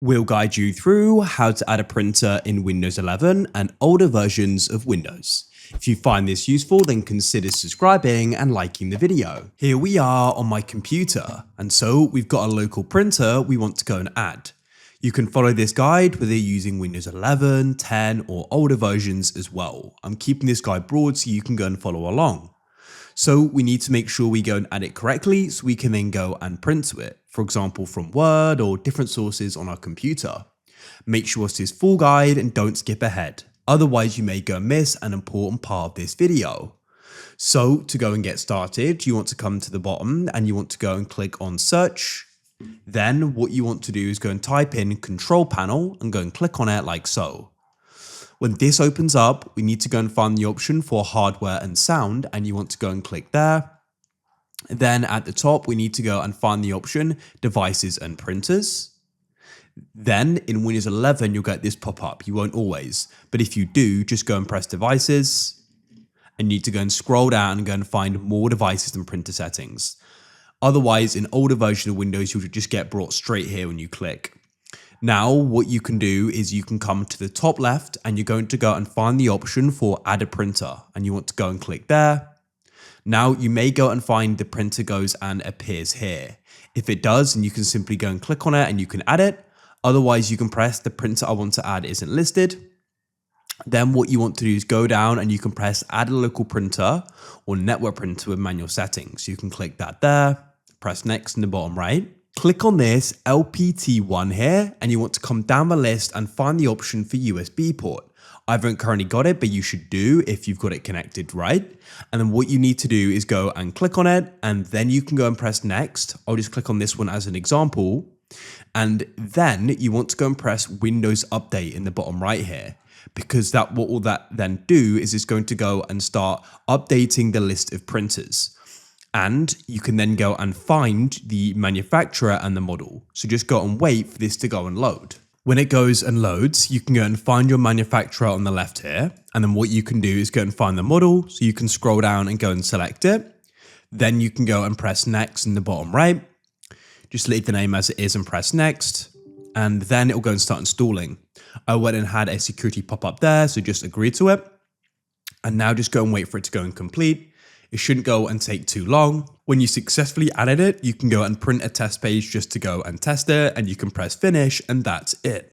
We'll guide you through how to add a printer in Windows 11 and older versions of Windows. If you find this useful, then consider subscribing and liking the video. Here we are on my computer, and so we've got a local printer we want to go and add. You can follow this guide whether you're using Windows 11, 10 or older versions as well. I'm keeping this guide broad so you can go and follow along. So we need to make sure we go and add it correctly so we can then go and print to it, for example from Word or different sources on our computer. Make sure it's this full guide and don't skip ahead, otherwise you may go and miss an important part of this video. So to go and get started, you want to come to the bottom and you want to go and click on search. Then what you want to do is go and type in control panel and go and click on it like so. When this opens up, we need to go and find the option for hardware and sound, and you want to go and click there. Then at the top, we need to go and find the option devices and printers. Then in Windows 11, you'll get this pop up. You won't always, but if you do, just go and press devices and you need to go and scroll down and go and find more devices and printer settings. Otherwise, in older version of Windows, you'll just get brought straight here when you click. Now, what you can do is you can come to the top left and you're going to go and find the option for add a printer and you want to go and click there. Now, you may go and find the printer goes and appears here. If it does, then you can simply go and click on it and you can add it. Otherwise, you can press the printer I want to add isn't listed. Then what you want to do is go down and you can press add a local printer or network printer with manual settings. You can click that there, press next in the bottom right. Click on this LPT1 here and you want to come down the list and find the option for USB port. I haven't currently got it, but you should do if you've got it connected, right? And then what you need to do is go and click on it and then you can go and press next. I'll just click on this one as an example. And then you want to go and press Windows Update in the bottom right here, because what will that then do is it's going to go and start updating the list of printers. And you can then go and find the manufacturer and the model. So just go and wait for this to go and load. When it goes and loads, you can go and find your manufacturer on the left here. And then what you can do is go and find the model. So you can scroll down and go and select it. Then you can go and press next in the bottom right. Just leave the name as it is and press next. And then it will go and start installing. I went and had a security pop up there, so just agree to it. And now just go and wait for it to go and complete. It shouldn't go and take too long. When you successfully added it, you can go and print a test page just to go and test it, and you can press finish, and that's it.